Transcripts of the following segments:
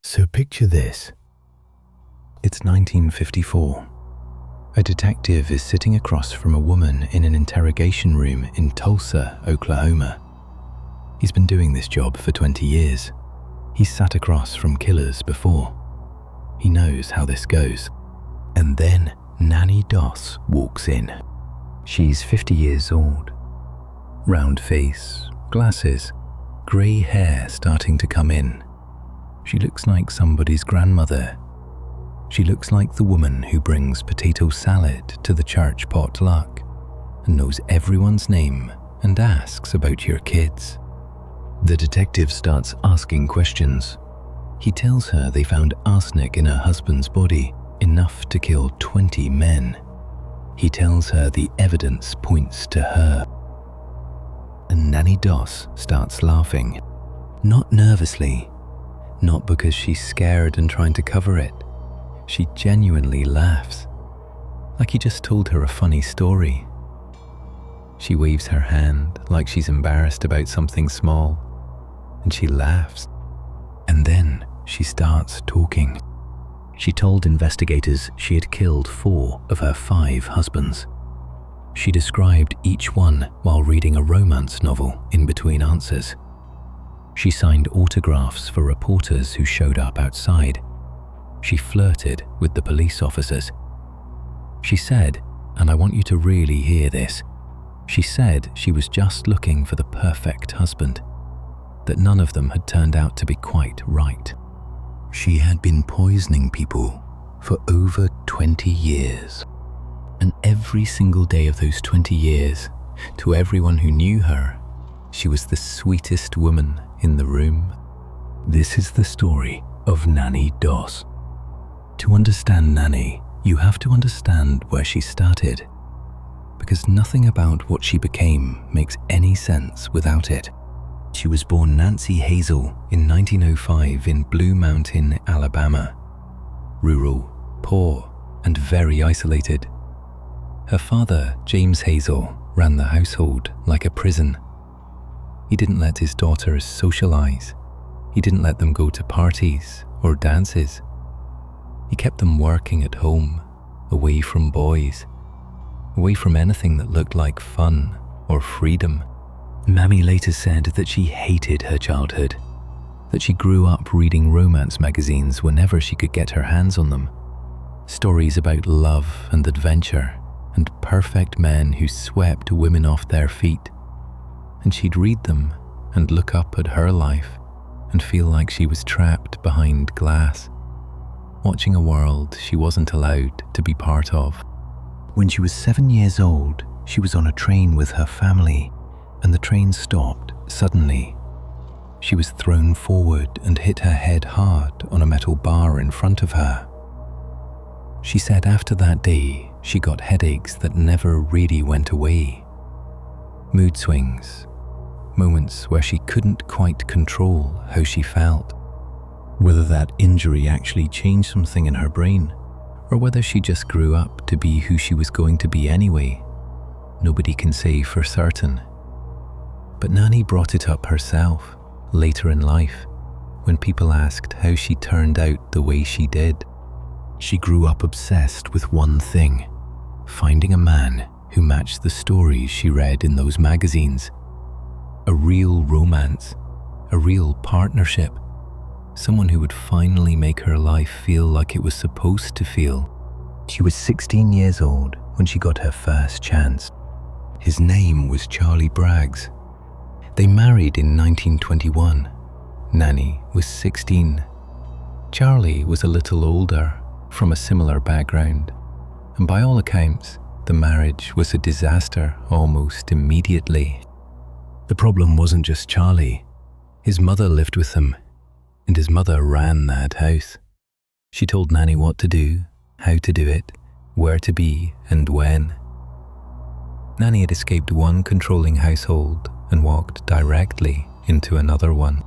So picture this. It's 1954. A detective is sitting across from a woman in an interrogation room in Tulsa, Oklahoma. He's been doing this job for 20 years. He's sat across from killers before. He knows how this goes. And then Nannie Doss walks in. She's 50 years old. Round face, glasses, grey hair starting to come in. She looks like somebody's grandmother. She looks like the woman who brings potato salad to the church potluck and knows everyone's name and asks about your kids. The detective starts asking questions. He tells her they found arsenic in her husband's body, enough to kill 20 men. He tells her the evidence points to her. And Nannie Doss starts laughing. Not nervously, not because she's scared and trying to cover it. She genuinely laughs, like he just told her a funny story. She waves her hand like she's embarrassed about something small, and she laughs. And then she starts talking. She told investigators she had killed 4 of her 5 husbands. She described each one while reading a romance novel in between answers. She signed autographs for reporters who showed up outside. She flirted with the police officers. She said, and I want you to really hear this, she said she was just looking for the perfect husband, that none of them had turned out to be quite right. She had been poisoning people for over 20 years. And every single day of those 20 years, to everyone who knew her, she was the sweetest woman in the room. This is the story of Nannie Doss. To understand Nannie, you have to understand where she started, because nothing about what she became makes any sense without it. She was born Nancy Hazel in 1905 in Blue Mountain, Alabama. Rural, poor, and very isolated. Her father, James Hazel, ran the household like a prison. He didn't let his daughters socialize. He didn't let them go to parties or dances. He kept them working at home, away from boys, away from anything that looked like fun or freedom. Mammy later said that she hated her childhood, that she grew up reading romance magazines whenever she could get her hands on them. Stories about love and adventure and perfect men who swept women off their feet. And she'd read them and look up at her life and feel like she was trapped behind glass, watching a world she wasn't allowed to be part of. When she was 7 years old, she was on a train with her family, and the train stopped suddenly. She was thrown forward and hit her head hard on a metal bar in front of her. She said after that day, she got headaches that never really went away. Mood swings, moments where she couldn't quite control how she felt. Whether that injury actually changed something in her brain, or whether she just grew up to be who she was going to be anyway, nobody can say for certain. But Nannie brought it up herself later in life when people asked how she turned out the way she did. She grew up obsessed with one thing: finding a man who matched the stories she read in those magazines. A real romance, a real partnership, someone who would finally make her life feel like it was supposed to feel. She was 16 years old when she got her first chance. His name was Charlie Braggs. They married in 1921. Nannie was 16. Charlie was a little older, from a similar background, and by all accounts, the marriage was a disaster almost immediately. The problem wasn't just Charlie. His mother lived with them, and his mother ran that house. She told Nannie what to do, how to do it, where to be, and when. Nannie had escaped one controlling household and walked directly into another one.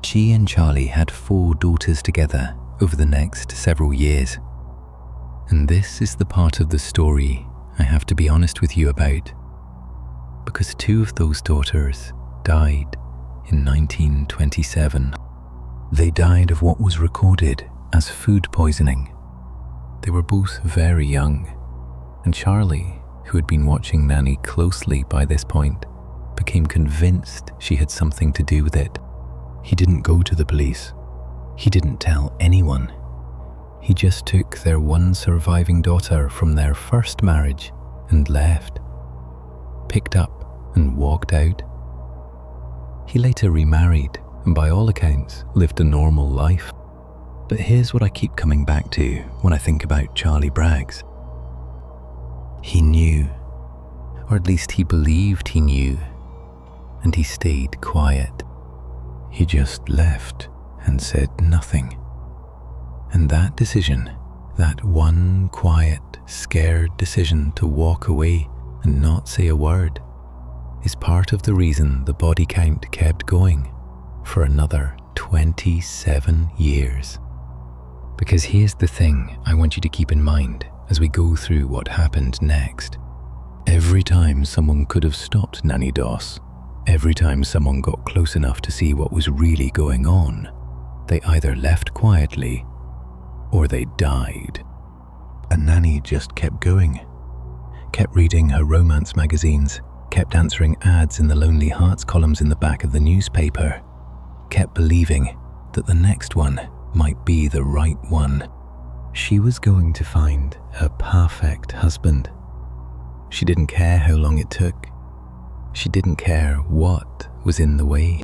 She and Charlie had 4 daughters together over the next several years. And this is the part of the story I have to be honest with you about, because 2 of those daughters died in 1927. They died of what was recorded as food poisoning. They were both very young, and Charlie, who had been watching Nannie closely by this point, became convinced she had something to do with it. He didn't go to the police. He didn't tell anyone. He just took their one surviving daughter from their first marriage and left, picked up and walked out. He later remarried and by all accounts lived a normal life. But here's what I keep coming back to when I think about Charlie Braggs. He knew, or at least he believed he knew, and he stayed quiet. He just left and said nothing. And that decision, that one quiet, scared decision to walk away and not say a word, is part of the reason the body count kept going for another 27 years. Because here's the thing I want you to keep in mind as we go through what happened next. Every time someone could have stopped Nannie Doss, every time someone got close enough to see what was really going on, they either left quietly or they died. And Nannie just kept going, kept reading her romance magazines, kept answering ads in the Lonely Hearts columns in the back of the newspaper, kept believing that the next one might be the right one. She was going to find her perfect husband. She didn't care how long it took. She didn't care what was in the way.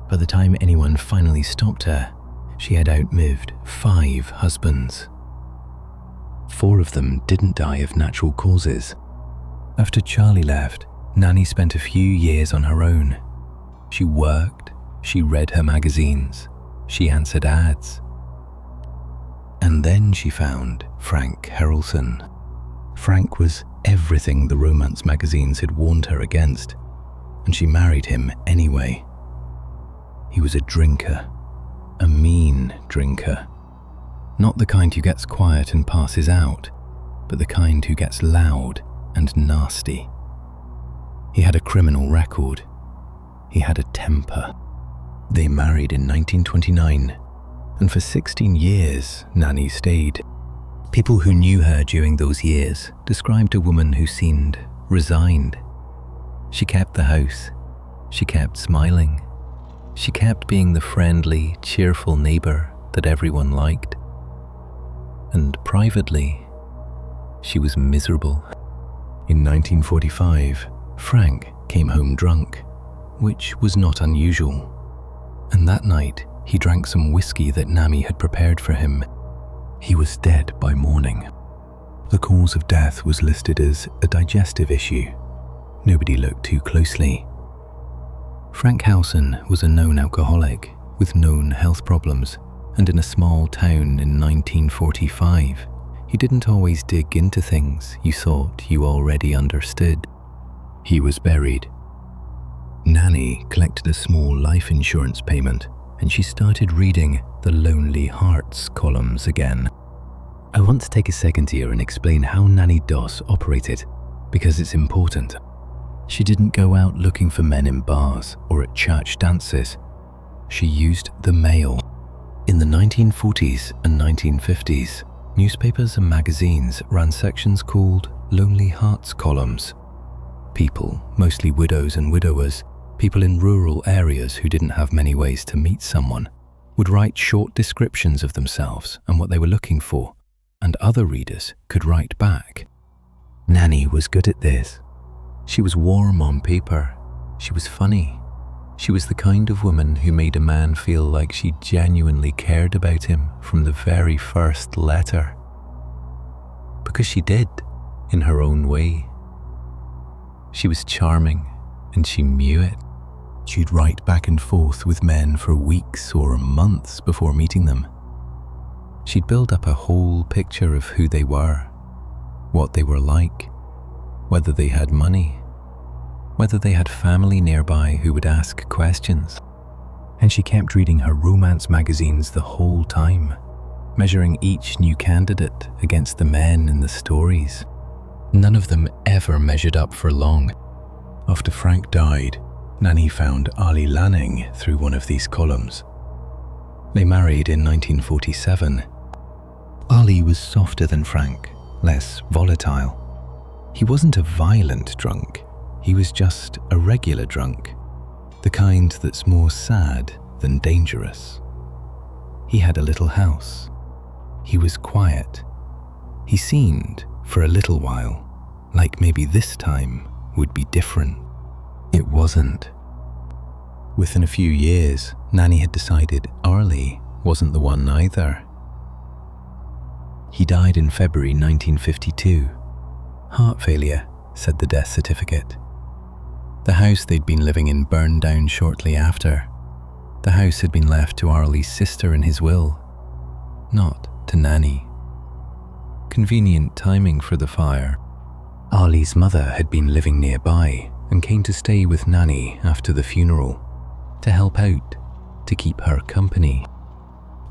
By the time anyone finally stopped her, she had outlived 5 husbands. 4 of them didn't die of natural causes. After Charlie left, Nannie spent a few years on her own. She worked, she read her magazines, she answered ads. And then she found Frank Harrelson. Frank was everything the romance magazines had warned her against, and she married him anyway. He was a drinker, a mean drinker. Not the kind who gets quiet and passes out, but the kind who gets loud and nasty. He had a criminal record. He had a temper. They married in 1929, and for 16 years, Nannie stayed. People who knew her during those years described a woman who seemed resigned. She kept the house. She kept smiling. She kept being the friendly, cheerful neighbor that everyone liked. And privately, she was miserable. In 1945, Frank came home drunk, which was not unusual. And that night, he drank some whiskey that Nannie had prepared for him. He was dead by morning. The cause of death was listed as a digestive issue. Nobody looked too closely. Frank Harrelson was a known alcoholic with known health problems, and in a small town in 1945, he didn't always dig into things you thought you already understood. He was buried. Nannie collected a small life insurance payment, and she started reading the Lonely Hearts columns again. I want to take a second here and explain how Nannie Doss operated, because it's important. She didn't go out looking for men in bars or at church dances. She used the mail. In the 1940s and 1950s, newspapers and magazines ran sections called Lonely Hearts columns. People, mostly widows and widowers, people in rural areas who didn't have many ways to meet someone, would write short descriptions of themselves and what they were looking for, and other readers could write back. Nannie was good at this. She was warm on paper. She was funny. She was the kind of woman who made a man feel like she genuinely cared about him from the very first letter. Because she did, in her own way. She was charming, and she knew it. She'd write back and forth with men for weeks or months before meeting them. She'd build up a whole picture of who they were, what they were like, whether they had money, whether they had family nearby who would ask questions. And she kept reading her romance magazines the whole time, measuring each new candidate against the men in the stories. None of them ever measured up for long. After Frank died, Nannie found Ali Lanning through one of these columns. They married in 1947. Ali was softer than Frank, less volatile. He wasn't a violent drunk, he was just a regular drunk, the kind that's more sad than dangerous. He had a little house. He was quiet. He seemed, for a little while, like maybe this time would be different. It wasn't. Within a few years, Nannie had decided Arlie wasn't the one either. He died in February 1952. Heart failure, said the death certificate. The house they'd been living in burned down shortly after. The house had been left to Arlie's sister in his will, not to Nannie. Convenient timing for the fire. Arlie's mother had been living nearby and came to stay with Nannie after the funeral, to help out, to keep her company.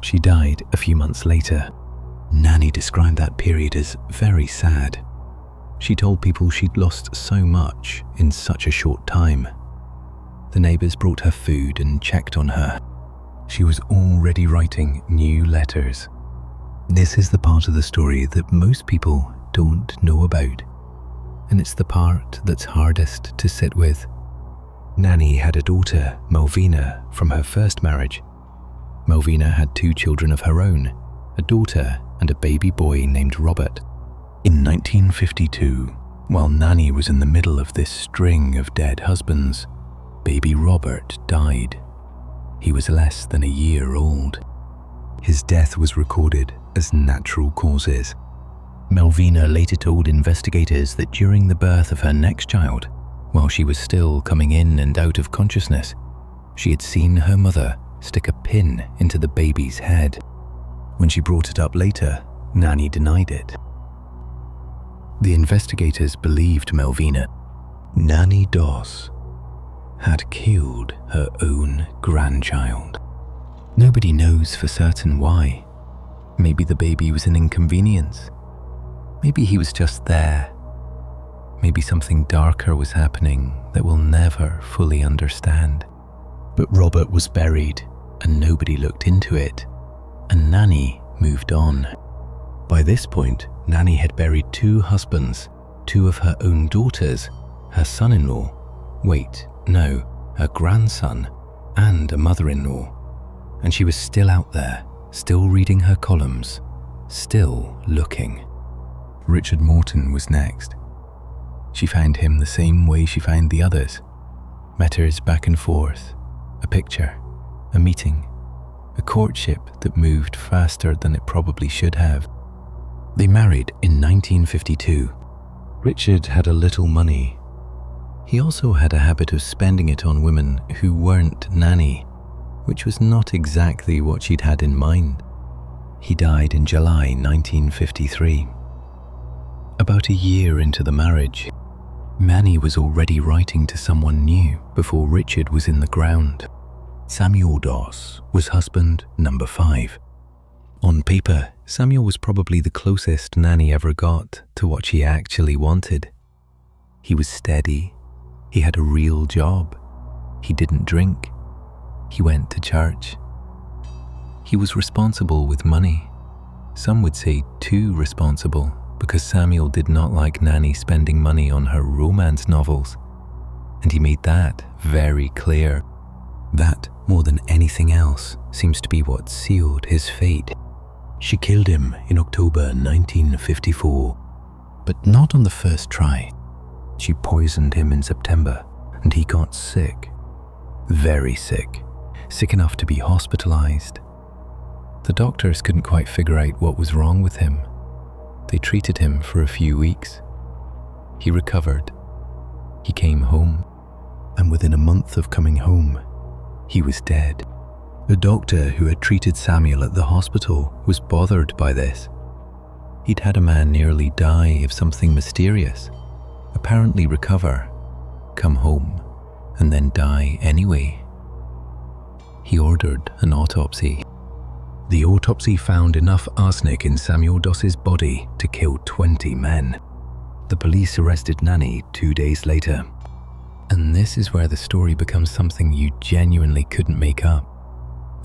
She died a few months later. Nannie described that period as very sad. She told people she'd lost so much in such a short time. The neighbours brought her food and checked on her. She was already writing new letters. This is the part of the story that most people don't know about, and it's the part that's hardest to sit with. Nannie had a daughter, Melvina, from her first marriage. Melvina had 2 children of her own, a daughter and a baby boy named Robert. In 1952, while Nannie was in the middle of this string of dead husbands, baby Robert died. He was less than a year old. His death was recorded as natural causes. Melvina later told investigators that during the birth of her next child, while she was still coming in and out of consciousness, she had seen her mother stick a pin into the baby's head. When she brought it up later, Nannie denied it. The investigators believed Melvina, Nannie Doss, had killed her own grandchild. Nobody knows for certain why. Maybe the baby was an inconvenience. Maybe he was just there. Maybe something darker was happening that we'll never fully understand. But Robert was buried and nobody looked into it, and Nannie moved on. By this point, Nannie had buried 2 husbands, 2 of her own daughters, her son-in-law, her grandson, and a mother-in-law. And she was still out there, still reading her columns, still looking. Richard Morton was next. She found him the same way she found the others. Letters back and forth, a picture, a meeting, a courtship that moved faster than it probably should have. They married in 1952. Richard had a little money. He also had a habit of spending it on women who weren't Nannie, which was not exactly what she'd had in mind. He died in July 1953. About a year into the marriage, Nannie was already writing to someone new before Richard was in the ground. Samuel Doss was husband number 5. On paper, Samuel was probably the closest Nannie ever got to what she actually wanted. He was steady. He had a real job. He didn't drink. He went to church. He was responsible with money. Some would say too responsible, because Samuel did not like Nannie spending money on her romance novels. And he made that very clear. That, more than anything else, seems to be what sealed his fate. She killed him in October 1954, but not on the first try. She poisoned him in September, and he got sick. Very sick. Sick enough to be hospitalized. The doctors couldn't quite figure out what was wrong with him. They treated him for a few weeks. He recovered. He came home, and within a month of coming home, he was dead. A doctor who had treated Samuel at the hospital was bothered by this. He'd had a man nearly die of something mysterious, apparently recover, come home, and then die anyway. He ordered an autopsy. The autopsy found enough arsenic in Samuel Doss's body to kill 20 men. The police arrested Nannie 2 days later. And this is where the story becomes something you genuinely couldn't make up.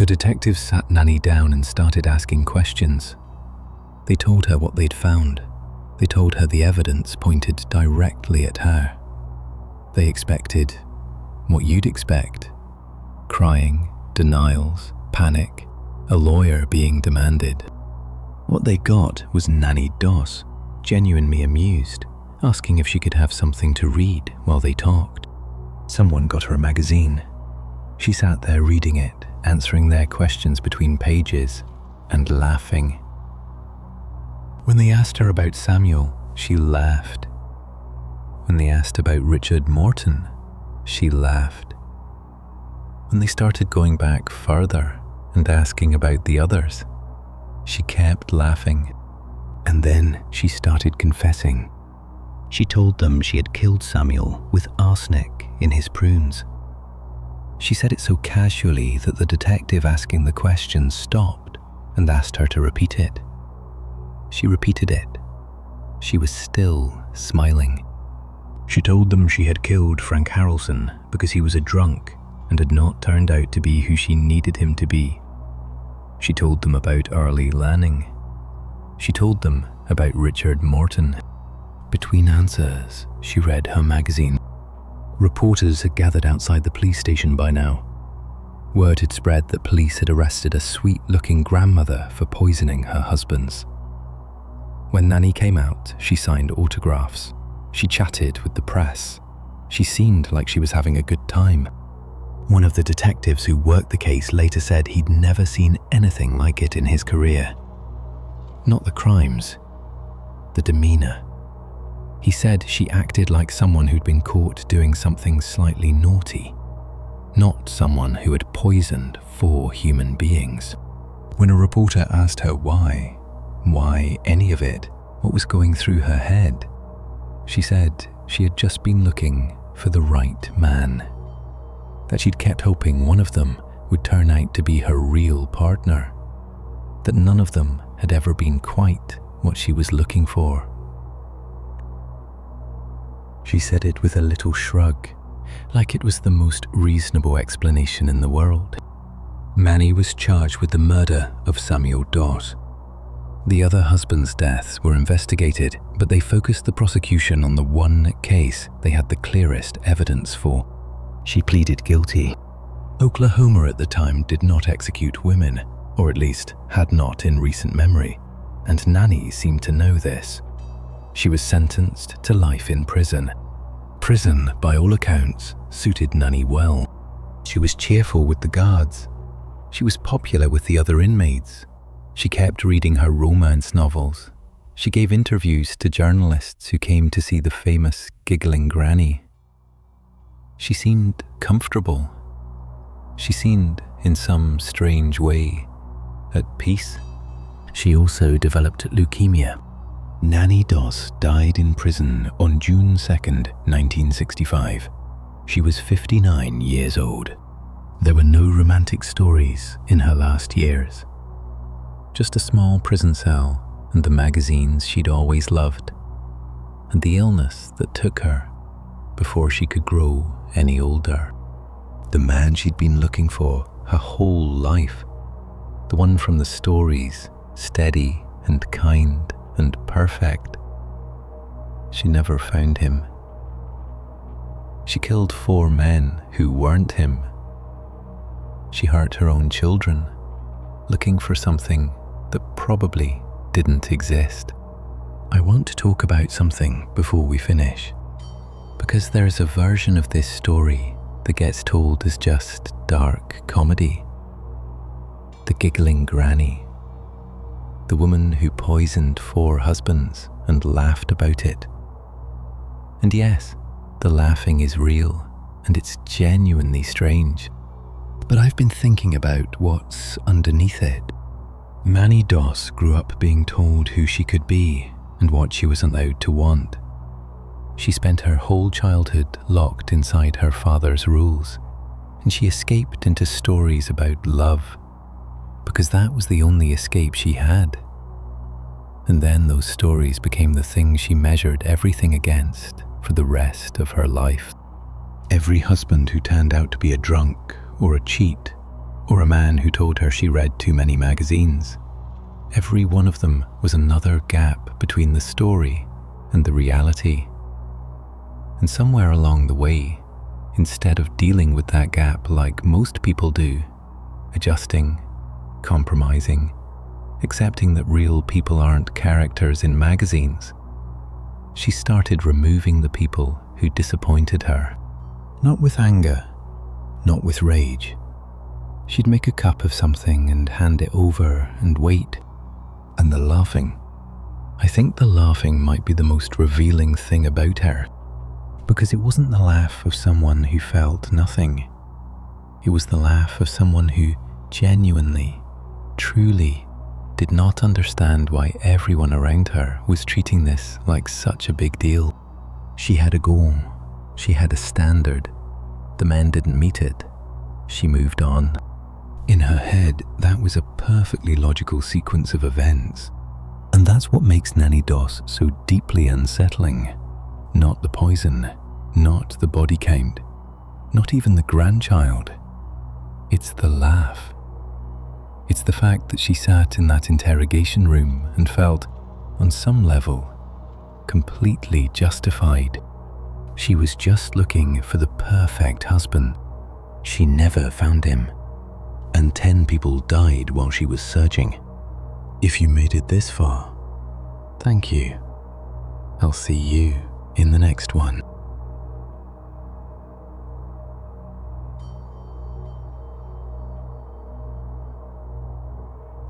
A detective sat Nannie down and started asking questions. They told her what they'd found. They told her the evidence pointed directly at her. They expected what you'd expect: crying, denials, panic, a lawyer being demanded. What they got was Nannie Doss, genuinely amused, asking if she could have something to read while they talked. Someone got her a magazine. She sat there reading it, answering their questions between pages, and laughing. When they asked her about Samuel, she laughed. When they asked about Richard Morton, she laughed. When they started going back further and asking about the others, she kept laughing. And then she started confessing. She told them she had killed Samuel with arsenic in his prunes. She said it so casually that the detective asking the question stopped and asked her to repeat it. She repeated it. She was still smiling. She told them she had killed Frank Harrelson because he was a drunk and had not turned out to be who she needed him to be. She told them about Arlie Lanning. She told them about Richard Morton. Between answers, she read her magazine. Reporters had gathered outside the police station by now. Word had spread that police had arrested a sweet-looking grandmother for poisoning her husbands. When Nannie came out, she signed autographs. She chatted with the press. She seemed like she was having a good time. One of the detectives who worked the case later said he'd never seen anything like it in his career. Not the crimes, the demeanor. He said she acted like someone who'd been caught doing something slightly naughty, not someone who had poisoned 4 human beings. When a reporter asked her why any of it, what was going through her head, she said she had just been looking for the right man, that she'd kept hoping one of them would turn out to be her real partner, that none of them had ever been quite what she was looking for. She said it with a little shrug, like it was the most reasonable explanation in the world. Nannie was charged with the murder of Samuel Doss. The other husbands' deaths were investigated, but they focused the prosecution on the one case they had the clearest evidence for. She pleaded guilty. Oklahoma at the time did not execute women, or at least had not in recent memory, and Nannie seemed to know this. She was sentenced to life in prison. Prison, by all accounts, suited Nannie well. She was cheerful with the guards. She was popular with the other inmates. She kept reading her romance novels. She gave interviews to journalists who came to see the famous Giggling Granny. She seemed comfortable. She seemed, in some strange way, at peace. She also developed leukemia. Nannie Doss died in prison on June 2nd, 1965. She was 59 years old. There were no romantic stories in her last years. Just a small prison cell and the magazines she'd always loved, and the illness that took her before she could grow any older. The man she'd been looking for her whole life, the one from the stories, steady and kind and perfect. She never found him. She killed 4 men who weren't him. She hurt her own children, looking for something that probably didn't exist. I want to talk about something before we finish, because there's a version of this story that gets told as just dark comedy. The Giggling Granny. The woman who poisoned 4 husbands and laughed about it. And yes, the laughing is real, and it's genuinely strange. But I've been thinking about what's underneath it. Nannie Doss grew up being told who she could be and what she was allowed to want. She spent her whole childhood locked inside her father's rules, and she escaped into stories about love, because that was the only escape she had. And then those stories became the things she measured everything against for the rest of her life. Every husband who turned out to be a drunk or a cheat or a man who told her she read too many magazines. Every one of them was another gap between the story and the reality. And somewhere along the way, instead of dealing with that gap like most people do, adjusting, compromising, accepting that real people aren't characters in magazines, she started removing the people who disappointed her. Not with anger, not with rage. She'd make a cup of something and hand it over and wait. And the laughing. I think the laughing might be the most revealing thing about her, because it wasn't the laugh of someone who felt nothing. It was the laugh of someone who genuinely, truly did not understand why everyone around her was treating this like such a big deal. She had a goal. She had a standard. The men didn't meet it. She moved on. In her head, that was a perfectly logical sequence of events. And that's what makes Nannie Doss so deeply unsettling. Not the poison, not the body count, not even the grandchild. It's the laugh. It's the fact that she sat in that interrogation room and felt, on some level, completely justified. She was just looking for the perfect husband. She never found him. And 10 people died while she was searching. If you made it this far, thank you. I'll see you in the next one.